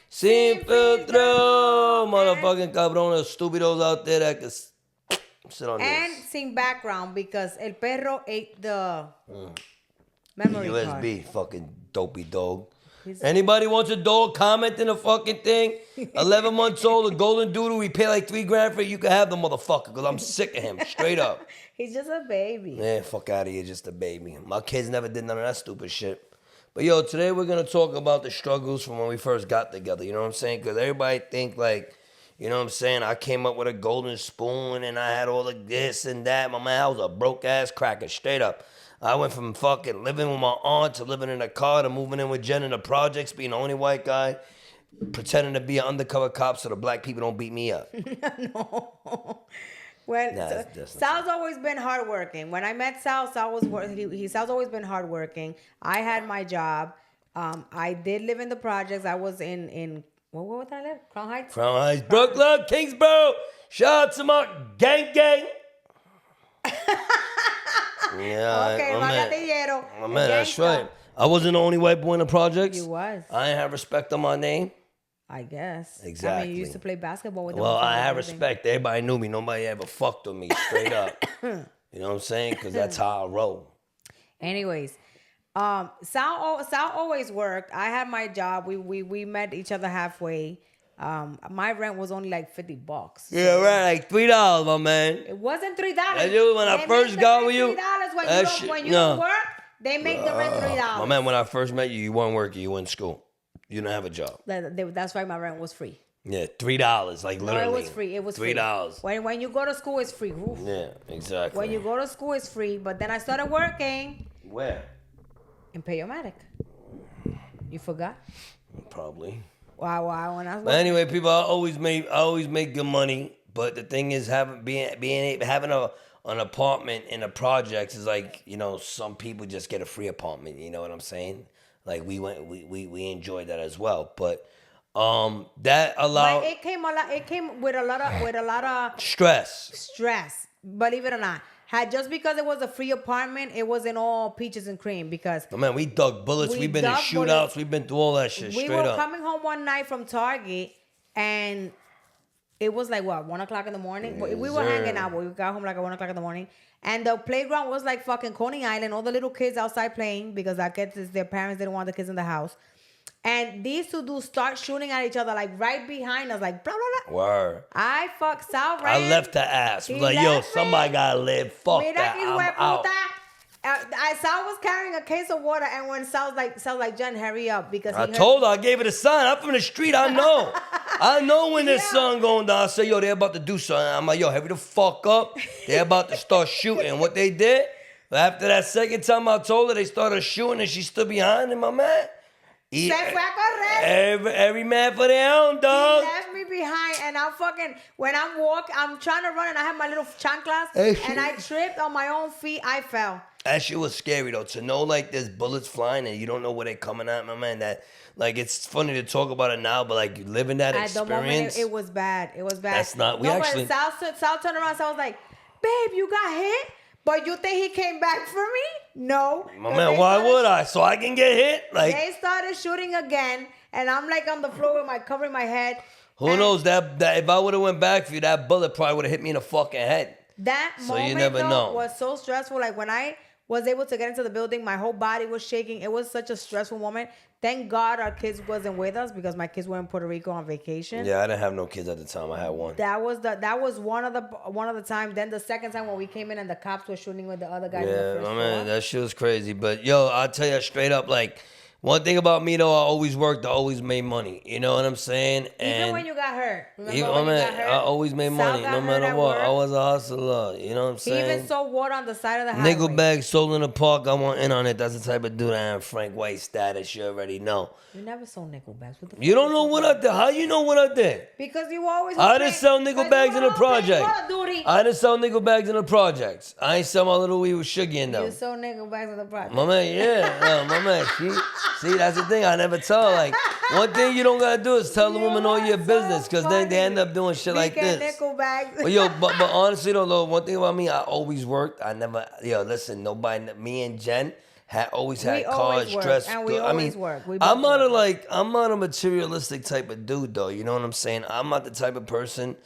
Sin filtro. Motherfucking cabrones, stupidos out there that can sit on And this. sing background because El Perro ate the memory card. USB, fucking dopey dog. He's- Anybody wants a dog, comment in the fucking thing. 11 months old, a golden doodle. We pay like $3,000 for it. You can have the motherfucker because I'm sick of him. Straight up. He's just a baby. Man, fuck out of here, just a baby. My kids never did none of that stupid shit. But yo, today we're gonna talk about the struggles from when we first got together. You know what I'm saying? Because everybody think like, you know what I'm saying? I came up with a golden spoon and I had all of this and that. My man, I was a broke ass cracker, straight up. I went from fucking living with my aunt to living in a car to moving in with Jen in the projects, being the only white guy, pretending to be an undercover cop so the black people don't beat me up. No. Well, Nah, that's not Sal's always been hardworking. When I met Sal, Sal's always been hardworking. I had my job. I did live in the projects. I was in what was I live? Crown Heights. Crown Heights, Brooklyn, Kingsborough. Shout out to my gang. Yeah, Okay, my man. Magatillero. My man, that's right. I wasn't the only white boy in the projects. You was. I ain't have respect on my name. I guess. I Exactly. mean, you used to play basketball with them. Well, before I had everything. respect. Everybody knew me. Nobody ever fucked with me, straight up. You know what I'm saying? Because that's how I roll. Anyways, Sal always worked. I had my job. We met each other halfway. My rent was only like $50. Yeah, right. Like $3, my man. It wasn't $3. That's you when I first got with you. $3 when That you shit- when you no. don't work. They make the rent $3. My man, when I first met you, you weren't working. You were in school. You didn't have a job. That's why my rent was free. Yeah, $3. Like No, literally. it was free. It was free. $3. When you go to school, it's free. Oof. Yeah, exactly. When you go to school, it's free. But then I started working Where? in Payomatic. You forgot? Probably. Wow. When I was But anyway, people, I always make good money. But the thing is, having an apartment in the projects is like, you know, some people just get a free apartment. You know what I'm saying? Like we enjoyed that as well. But that allowed But it came with a lot of stress. stress. Believe it or not, just because it was a free apartment, it wasn't all peaches and cream because But man, we dug bullets. We We've been in dug shootouts. bullets. We've been through all that shit. we Straight were up. coming home one night from Target and it was like what 1:00 in the morning. Yes, We were sir. hanging out, but we got home like at 1:00 in the morning. And the playground was like fucking Coney Island. All the little kids outside playing because I guess their parents didn't want the kids in the house. And these two dudes start shooting at each other like right behind us, like blah blah blah. Word. I fucked Sal I ran. left the ass. He Like, yo, left somebody me. gotta live. Fuck Mira that. que I'm hijo de out. puta. Sal was carrying a case of water, and when Sal's like, Jen, hurry up because he I heard- told her, I gave it a sign. I'm from the street. I know. I know when this Yeah. sun going down. I say, yo, they about to do something. I'm like, yo, hurry the fuck up. They about to start shooting. What they did, after that second time I told her, they started shooting and she stood behind him, my man. Se fue a correr. Every man for their own, He dog. left me behind, and I'm fucking when I'm trying to run, and I have my little chanclas, Hey, and I tripped on my own feet. I fell. That shit was scary though. To know like there's bullets flying and you don't know where they coming at, my man. That like it's funny to talk about it now, but like living that At the moment, experience. it was bad. It was bad. That's not- we No, actually- But Sal turned around. So I was like, "Babe, you got hit, but you think he came back for me? No, My man, why would I? So I can get hit? Like, They started shooting again, and I'm like on the floor with covering my head. who And knows that if I would have went back for you, that bullet probably would have hit me in the fucking head. That So you moment never though, know. was so stressful. Like when I was able to get into the building, my whole body was shaking. It was such a stressful moment. Thank God our kids wasn't with us because my kids were in Puerto Rico on vacation. Yeah, I didn't have no kids at the time. I had one. That was one of the time. Then the second time when we came in and the cops were shooting with the other guys. in the Yeah, first my floor. man, that shit was crazy. But yo, I'll tell you straight up, like, one thing about me though, I always worked, I always made money. You know what I'm saying? Even when you got hurt. Remember Even, when my you man, got hurt? I always made Sal money, got no hurt matter at what. I work. was a hustler. You know what I'm He saying? even sold water on the side of the highway. Nickel bag sold in the park. I want in on it. That's the type of dude I am. Frank White status. You already know. You never sold nickel bags. What the You fuck don't is know so what bad? I did. How you know what I did? Because you always. I didn't sell nickel bags in the project. Duty. I didn't sell nickel bags in the projects. I ain't sell my little weed with sugar in them. You sold nickel bags in the project. My man, yeah, my man. See, that's the thing. I never tell. Like, one thing you don't gotta do is tell the You woman all are your so business, cause then they funny. end up doing shit like Weekend this. nickel bags. But yo, but honestly though, one thing about me, I always worked. I never, listen, nobody, me and Jen always We had always cars, work, dressed and we good. I always mean, work. We I'm both not work. I'm not a materialistic type of dude though. You know what I'm saying? I'm not the type of person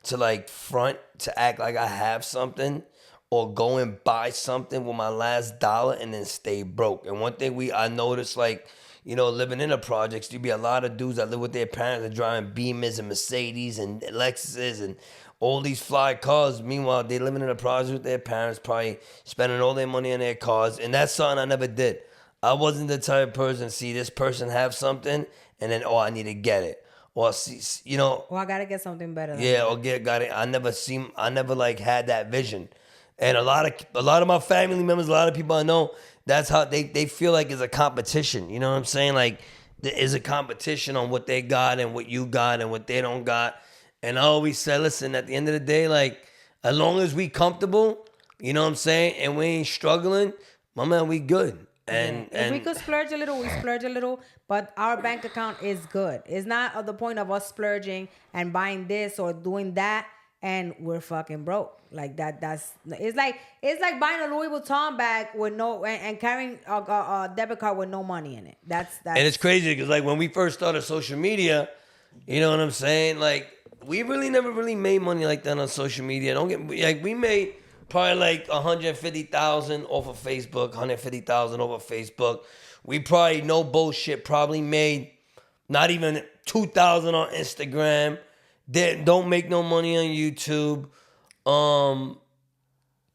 to like front to act like I have something or go and buy something with my last dollar and then stay broke. And one thing I noticed like, you know, living in the projects, you be a lot of dudes that live with their parents and driving Beamers and Mercedes and Lexuses and all these fly cars. Meanwhile, they living in the projects with their parents, probably spending all their money on their cars. And that's something I never did. I wasn't the type of person see this person have something and then I need to get it. Or see, you know, Well, I gotta get something better than yeah, that. or got it. I never like had that vision. And a lot of my family members, a lot of people I know, that's how they feel like it's a competition. You know what I'm saying? Like there is a competition on what they got and what you got and what they don't got. And I always say, listen, at the end of the day, like as long as we comfortable, you know what I'm saying, and we ain't struggling, my man, we good. Yeah. If we could splurge a little, we splurge a little, but our bank account is good. It's not at the point of us splurging and buying this or doing that and we're fucking broke. Like that's it's like buying a Louis Vuitton bag with no and carrying a debit card with no money in it. That's And it's crazy because like when we first started social media, you know what I'm saying? Like we really never really made money like that on social media. Don't get like we made probably like 150,000 off of Facebook, 150,000 off of Facebook. We probably no bullshit probably made not even 2,000 on Instagram. Don't make no money on YouTube.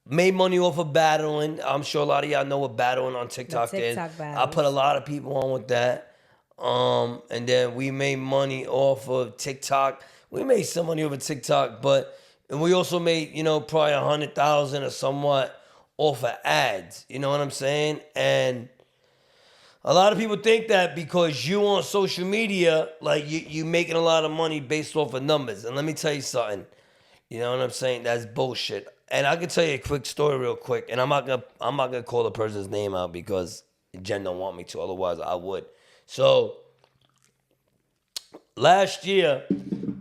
Made money off of battling. I'm sure a lot of y'all know what battling on TikTok, TikTok is. battles. I put a lot of people on with that. And then we made money off of TikTok. We made some money over TikTok, but we also made, you know, probably 100,000 or somewhat off of ads. You know what I'm saying? And a lot of people think that because you on social media, like you making a lot of money based off of numbers. And let me tell you something. You know what I'm saying? That's bullshit. And I can tell you a quick story real quick. And I'm not gonna call the person's name out because Jen don't want me to. Otherwise, I would. So last year,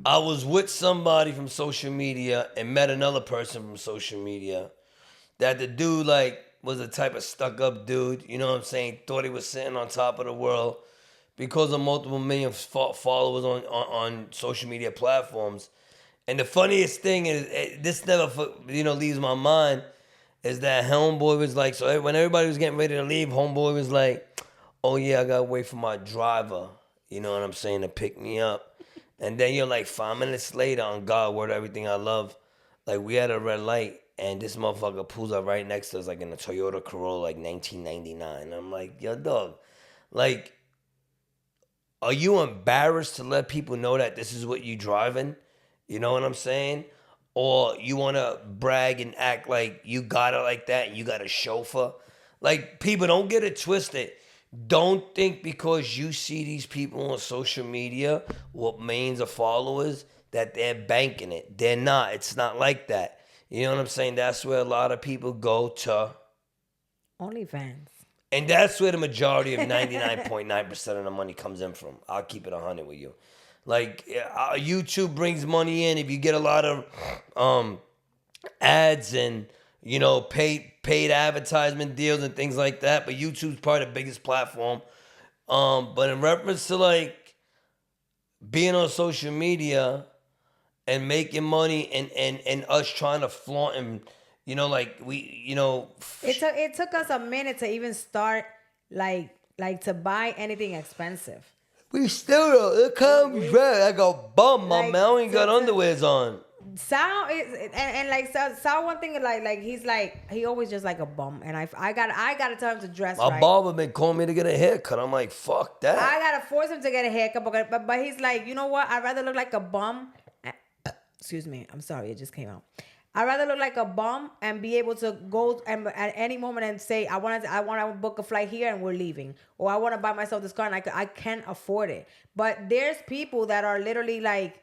I was with somebody from social media and met another person from social media. That the dude like was a type of stuck up dude. You know what I'm saying? Thought he was sitting on top of the world because of multiple million followers on social media platforms. And the funniest thing is, this never, you know, leaves my mind, is that Homeboy was like, so when everybody was getting ready to leave, Homeboy was like, oh yeah, I gotta wait for my driver, you know what I'm saying, to pick me up. And then you're like 5 minutes later, on God word, everything I love, like we had a red light, and this motherfucker pulls up right next to us, like in a Toyota Corolla, like 1999. And I'm like, yo, dog, like, are you embarrassed to let people know that this is what you driving? You know what I'm saying? Or you want to brag and act like you got it like that and you got a chauffeur? Like, people, don't get it twisted. Don't think because you see these people on social media with millions of followers that they're banking it. They're not. It's not like that. You know what I'm saying? That's where a lot of people go to. OnlyFans. And that's where the majority of 99.9% of the money comes in from. I'll keep it 100 with you. Like, YouTube brings money in if you get a lot of ads and, you know, paid advertisement deals and things like that. But YouTube's probably the biggest platform. But in reference to, like, being on social media and making money and us trying to flaunt and, you know, like, we, you know. It took us a minute to even start, like to buy anything expensive. We still don't. It comes back like a bum, my Like, man. I ain't got underwears on. Sal is and like Sal one thing like he's like he always just like a bum, and I gotta tell him to dress My right. barber been calling me to get a haircut. I'm like, fuck that. I gotta force him to get a haircut, but he's like, you know what? I'd rather look like a bum. Excuse me, I'm sorry, it just came out. I'd rather look like a bum and be able to go and at any moment and say, I want to book a flight here and we're leaving, or I want to buy myself this car and I can't afford it. But there's people that are literally like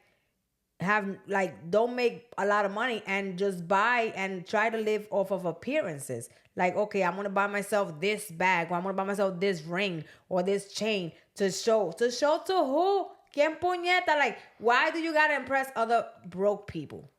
don't make a lot of money and just buy and try to live off of appearances. Like, okay, I'm gonna buy myself this bag, or I'm gonna buy myself this ring or this chain to show to who? ¿Quién puñeta? Like, why do you gotta impress other broke people?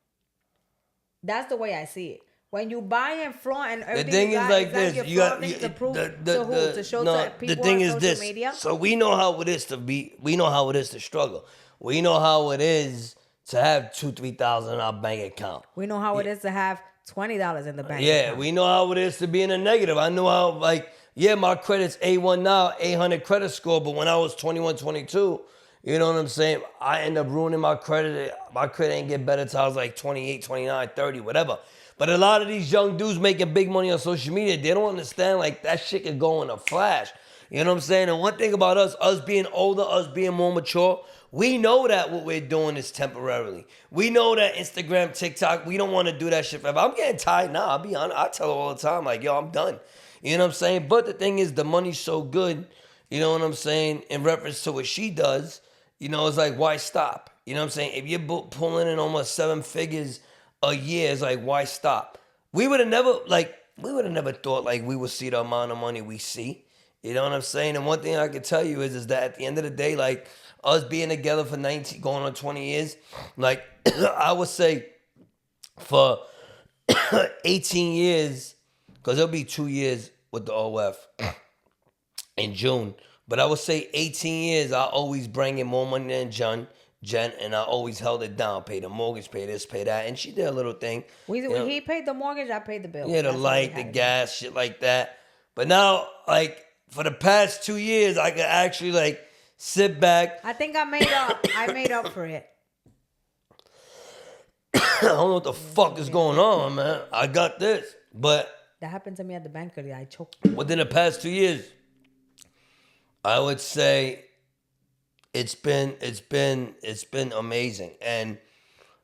That's the way I see it. When you buy and flaunt and The everything thing you is got, like is that this. you're You got flaunting to prove the, to who? To show no, to the people thing on is social this. media? So we know how it is to be. We know how it is to struggle. We know how it is to have $2,000-3,000 in our bank account. We know how it is to have $20 in the bank Yeah, account. we know how it is to be in a negative. I know how, like, yeah, my credit's A1 now, 800 credit score, but when I was 21, 22, you know what I'm saying? I end up ruining my credit. My credit ain't get better till I was like 28, 29, 30, whatever. But a lot of these young dudes making big money on social media, they don't understand, like, that shit could go in a flash. You know what I'm saying? And one thing about us being older, us being more mature, we know that what we're doing is temporarily. We know that Instagram, TikTok, we don't want to do that shit forever. I'm getting tired now. I'll be honest. I tell her all the time, like, yo, I'm done. You know what I'm saying? But the thing is, the money's so good, you know what I'm saying, in reference to what she does, you know, it's like, why stop? You know what I'm saying? If you're pulling in almost 7 figures a year, it's like, why stop? We would have never thought, like, we would see the amount of money we see. You know what I'm saying? And one thing I can tell you is that at the end of the day, like, us being together for 19, going on 20 years, like, I would say for 18 years, because it'll be 2 years with the OF in June, but I would say 18 years, I always bring in more money than Jen, and I always held it down, pay the mortgage, pay this, pay that, and she did a little thing. He paid the mortgage, I paid the bill. Yeah, the That's what we light, the had to do. gas, shit like that. But now, like, for the past 2 years, I could actually, like, sit back. I think I made up. I made up for it. I don't know what the fuck is going on, man. I got this. But That happened to me at the bank earlier. I choked. within the past 2 years, I would say it's been amazing. And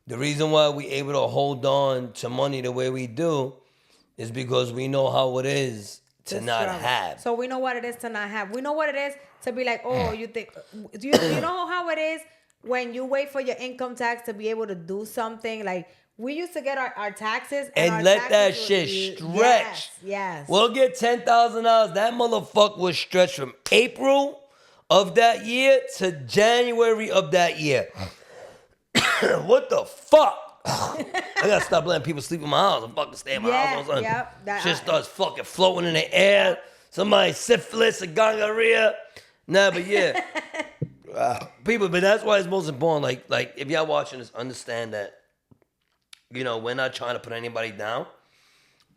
the reason why we able to hold on to money the way we do is because we know how it is to not struggle. have. So we know what it is to not have. We know what it is to be like, oh, you think you know how it is when you wait for your income tax to be able to do something. Like, we used to get our taxes And our let that taxes shit would be- stretch. Yes. We'll get $10,000. That motherfucker was stretched from April of that year to January of that year. What the fuck? I gotta stop letting people sleep in my house. I'm fucking stay in my house all the time. Yep, that- Shit starts fucking floating in the air. Somebody syphilis or gonorrhea. Nah, but yeah. People, but that's why it's most important. Like if y'all watching this, understand that, you know, we're not trying to put anybody down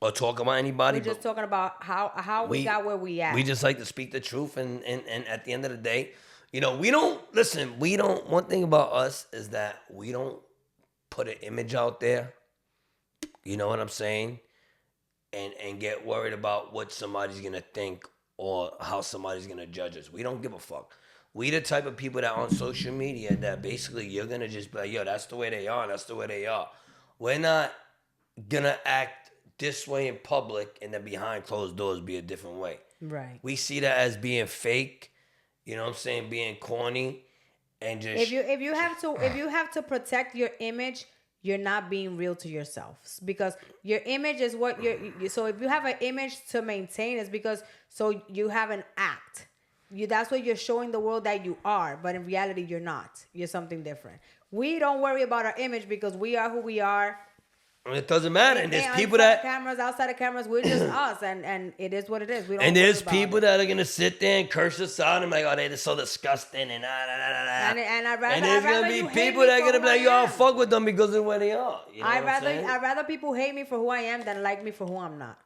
or talk about anybody. We're just but talking about how we got where we at. we just like to speak the truth, and at the end of the day, you know, we don't listen. We don't. One thing about us is that we don't put an image out there. You know what I'm saying? And get worried about what somebody's gonna think or how somebody's gonna judge us. We don't give a fuck. We the type of people that on social media that basically you're gonna just be like, yo, that's the way they are. That's the way they are. We're not gonna act this way in public and then behind closed doors be a different way. Right. We see that as being fake, you know what I'm saying, being corny, and just If you have to protect your image, you're not being real to yourself, because your image is what so if you have an image to maintain, it's because so you have an act. That's what you're showing the world that you are, but in reality you're not. You're something different. We don't worry about our image because we are who we are. it doesn't matter. And there's people inside that of cameras, outside of cameras, we're just us, and it is what it is. We don't. and worry there's about people it. that are gonna sit there and curse us out and be like, oh, they're so disgusting and And I'd rather, and there's I'd rather gonna be you hate people me that are for gonna who be like, I yo, I'll am. fuck with them because of where they are. You know what I'm saying? I'd rather people hate me for who I am than like me for who I'm not.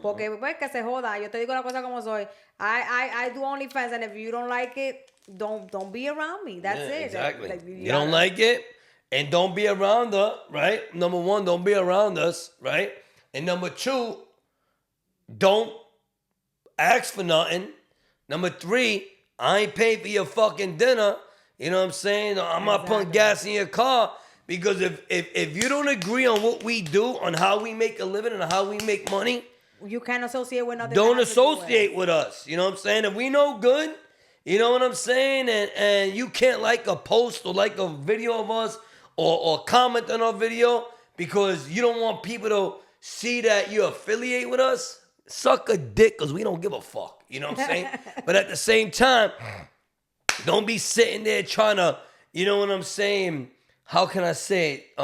Porque pues que se joda. Yo te digo la cosa como soy. I do OnlyFans, and if you don't like it, don't be around me. That's Yeah, it. exactly. Like, you don't like it, and don't be around us, right? Number one, don't be around us, right? And number two, don't ask for nothing. Number three, I ain't paying for your fucking dinner. You know what I'm saying? I'm not putting Exactly. gas in your car. Because if you don't agree on what we do, on how we make a living and how we make money, You can't associate with nothing. don't that has to do with associate with us. You know what I'm saying? If we know good, you know what I'm saying? And you can't like a post or like a video of us or comment on our video because you don't want people to see that you affiliate with us, suck a dick because we don't give a fuck. You know what I'm saying? But at the same time, don't be sitting there trying to, you know what I'm saying? How can I say it?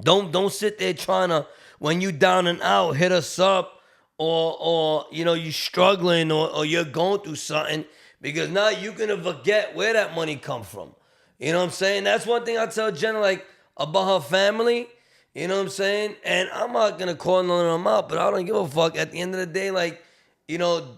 Don't sit there trying to, when you down and out, hit us up, or you know, you struggling, or you're going through something, because now you're gonna forget where that money come from. You know what I'm saying? That's one thing I tell Jenna, like, about her family. You know what I'm saying? And I'm not gonna call none of them out, but I don't give a fuck. At the end of the day, like, you know,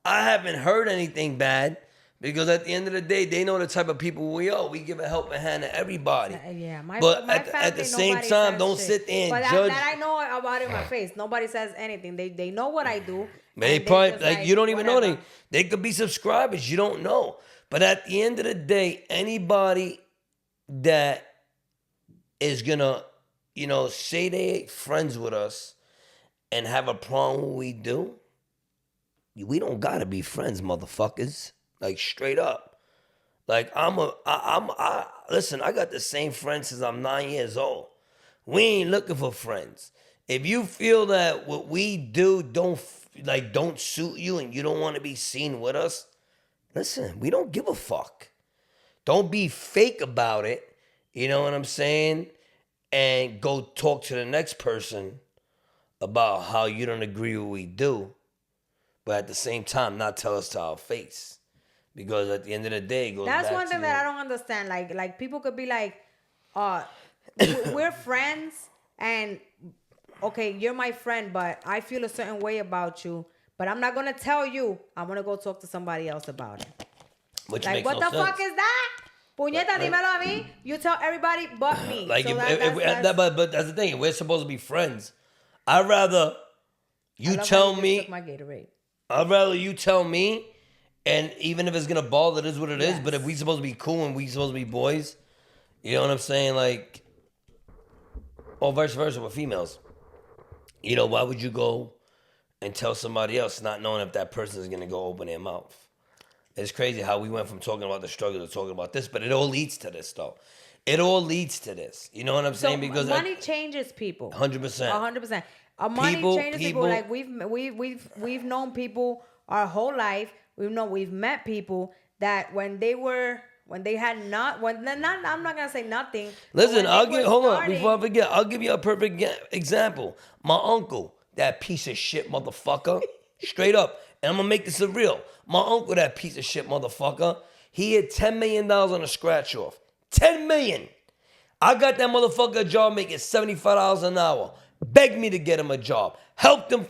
I haven't heard anything bad, because at the end of the day, they know the type of people we are. We give a helping hand to everybody. Yeah, my But my at the family, same nobody time, says don't shit. sit there and but judge. That I know about it in my face. Nobody says anything. They know what I do. They and probably, just like, you don't even know whatever. they could be subscribers. You don't know. But at the end of the day, anybody that is gonna, you know, say they ain't friends with us and have a problem with what we do, we don't gotta be friends, motherfuckers. Like, straight up. Like, listen, I got the same friends since I'm 9 years old. We ain't looking for friends. If you feel that what we do don't suit you and you don't want to be seen with us, listen, we don't give a fuck. Don't be fake about it. You know what I'm saying? And go talk to the next person about how you don't agree with what we do, but at the same time, not tell us to our face. Because at the end of the day, it goes That's back one to thing that I don't understand. Like people could be like, we're friends, and okay, you're my friend, but I feel a certain way about you. But I'm not gonna tell you. I'm gonna go talk to somebody else about it. which Like, makes what no the sense. fuck is that? Puñeta, dímelo a mí. You tell everybody but me. Like, So but that's the thing. We're supposed to be friends. I'd rather you tell me. Took my Gatorade. I'd rather you tell me, and even if it's gonna ball, it is what it is. Yes. But if we supposed to be cool and we supposed to be boys, you know what I'm saying? Like, or vice versa with females. You know, why would you go and tell somebody else, not knowing if that person is gonna go open their mouth? It's crazy how we went from talking about the struggle to talking about this, but it all leads to this, though. It all leads to this. You know what I'm saying? Because money changes people. 100%. 100%. Money changes people. people- Like we've known people our whole life. We've met people that I'm not gonna say nothing. but Listen, when hold on, starting- before I forget, I'll give you a perfect example. My uncle, that piece of shit motherfucker, straight up, and I'm gonna make this real. My uncle, that piece of shit motherfucker, he had $10 million on a scratch off. $10 million. I got that motherfucker a job making $75 an hour. Begged me to get him a job. Helped him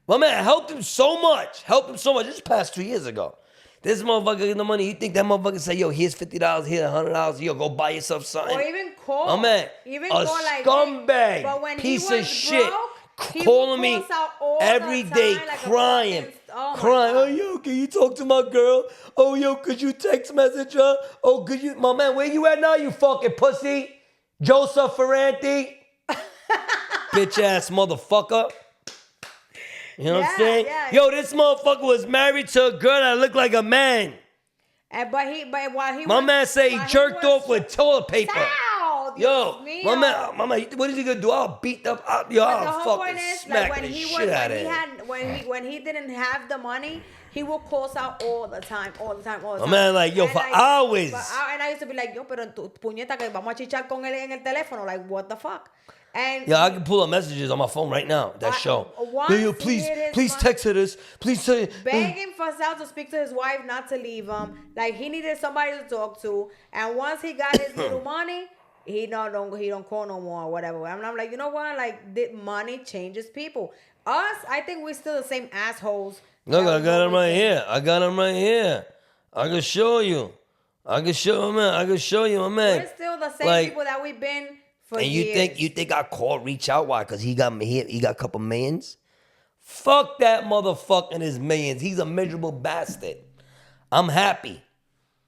my man helped him so much. This past 2 years ago. This motherfucker getting the money. You think that motherfucker say, yo, here's $50, here's $100, yo, go buy yourself something. or even call. My man, even a call like scumbag, but when piece he of was shit, broke, he calling would me call us out all every the day, time like a crying, fucking- oh my crying. God. Oh, yo, can you talk to my girl? Oh, yo, could you text message her? Oh, could you, my man, where you at now, you fucking pussy? Joseph Ferranti, bitch ass motherfucker. You know what I'm Yeah, saying? yeah. Yo, this motherfucker was married to a girl that looked like a man. But while he My was, man say he while jerked was- off with toilet paper. Ow, Yo, Dios mío. my man, what is he gonna do? I'll beat up, But the I'll whole fucking point is, smack like, the shit out of him. when he didn't have the money, he would call us out all the time. My man, like, yo, And for hours. And I used to be like, yo, pero tu puñeta que vamos a chichar con él en el teléfono. Like, what the fuck? And Yeah, I can pull up messages on my phone right now. That show. once Yo, he hit his please money- text her this. Please say. begging for Sal to speak to his wife not to leave him. Like, he needed somebody to talk to. And once he got his little money, he don't call no more or whatever. And I'm like, you know what? Like, the money changes people. Us, I think we're still the same assholes. Look, that I we've got him always right been. here. I can show you. I can show you, my man. We're still the same Like, people that we've been for and years. you think I call reach out? Why? Because he got a couple millions? Fuck that motherfucker and his millions. He's a miserable bastard. I'm happy.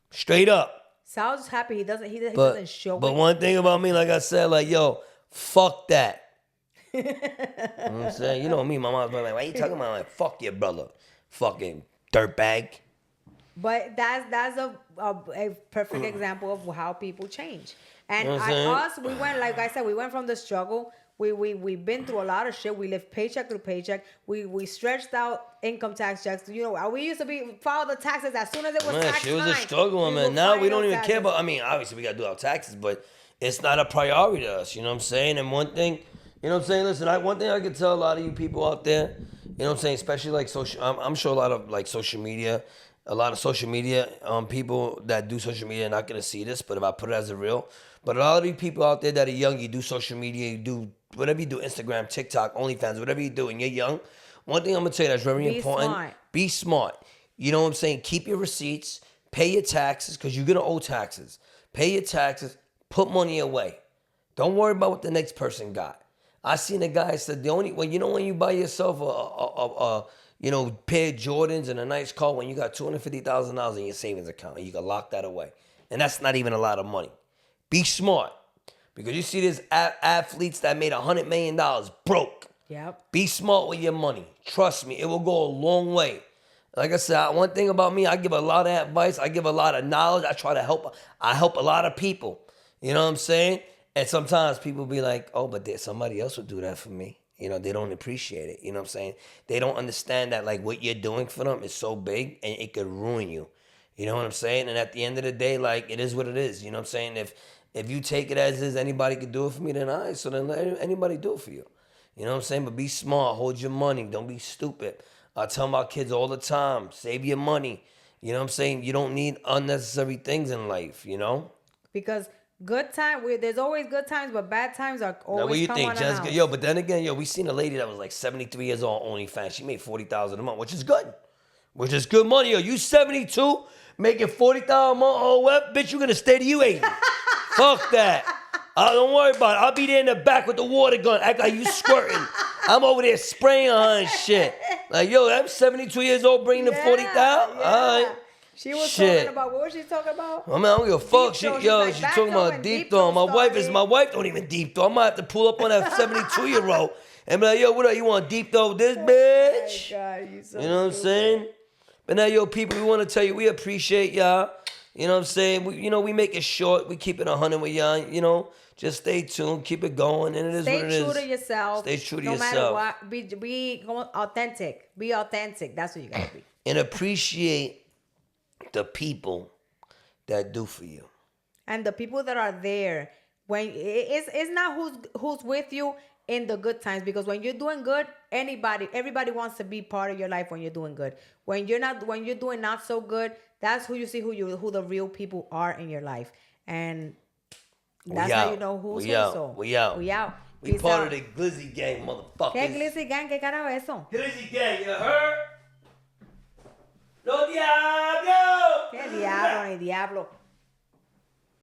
Straight up. Sal's happy. He doesn't show But it. one thing about me, like I said, like, yo, fuck that. You know what I'm saying? You know me, my mom's like, why you talking about? I'm like, fuck your brother. Fucking dirtbag. But that's a perfect example of how people change. And You know what I'm saying? we went, like I said, we went from the struggle. We've been through a lot of shit. We lived paycheck through paycheck. We stretched out income tax checks. You know, we used to file the taxes as soon as it was Man, tax shit was a time. struggle, we man. would Now file we don't those even care taxes. about, I mean, obviously we got to do our taxes, but it's not a priority to us. You know what I'm saying? And one thing, you know what I'm saying? Listen, one thing I could tell a lot of you people out there, you know what I'm saying? Especially like social, I'm sure a lot of like social media, people that do social media are not gonna see this, but if I put it as a reel, but a lot of you people out there that are young, you do social media, you do whatever you do, Instagram, TikTok, OnlyFans, whatever you do, and you're young. One thing I'm gonna tell you that's very important: smart. be smart. You know what I'm saying? Keep your receipts, pay your taxes, because you're gonna owe taxes. Pay your taxes, put money away. Don't worry about what the next person got. I seen a guy said when you buy yourself a pair of Jordans and a nice car when you got $250,000 in your savings account and you can lock that away, and that's not even a lot of money. Be smart, because you see these athletes that made $100 million broke. Yep. Be smart with your money. Trust me, it will go a long way. Like I said, one thing about me, I give a lot of advice. I give a lot of knowledge. I help a lot of people. You know what I'm saying? And sometimes people be like, oh, but somebody else would do that for me. You know, they don't appreciate it. You know what I'm saying? They don't understand that like what you're doing for them is so big and it could ruin you. You know what I'm saying? And at the end of the day, like, it is what it is. You know what I'm saying? If you take it as is, anybody could do it for me, then all right. So then let anybody do it for you. You know what I'm saying? But be smart. Hold your money. Don't be stupid. I tell my kids all the time, save your money. You know what I'm saying? You don't need unnecessary things in life, you know? Because there's always good times, but bad times are always Now, what do you come think, unannounced. Jessica? Yo, but then again, we seen a lady that was like 73 years old on OnlyFans. She made $40,000 a month, which is good. Which is good money. Yo, you 72, making $40,000 a month. Oh, what? Bitch, you gonna stay to you 80. Fuck that. Don't worry about it. I'll be there in the back with the water gun. Act like you squirting. I'm over there spraying her and shit. Like, yo, I'm 72 years old bringing the 40,000? Yeah. All right. She was Shit. talking about, what was she talking about? I mean, I don't give a fuck. Deep throw. She She's like, talking back about up deep and throw. deep My wife don't even deep throw. I might have to pull up on that 72-year-old and be like, yo, what up? You want deep throw this bitch? Oh my God, You know what I'm saying? But now, yo, people, we want to tell you we appreciate y'all. You know what I'm saying? We make it short. We keep it 100 with y'all. You know, just stay tuned. Keep it going. And it is what it is. Stay true to yourself. Stay true to no yourself. No matter what. Be authentic. Be authentic. That's what you got to be. And appreciate the people that do for you. And the people that are there. When it's not who's with you in the good times, because when you're doing good, everybody wants to be part of your life when you're doing good. When you're doing not so good, that's who you see who the real people are in your life. And that's how you know who's who. So We out. We Peace part out. of the Glizzy gang, motherfuckers. ¿Qué Glizzy Gang? ¿Qué carajo es eso? Glizzy gang, you heard? ¡Los diablos! ¿Qué diablo ni diablo?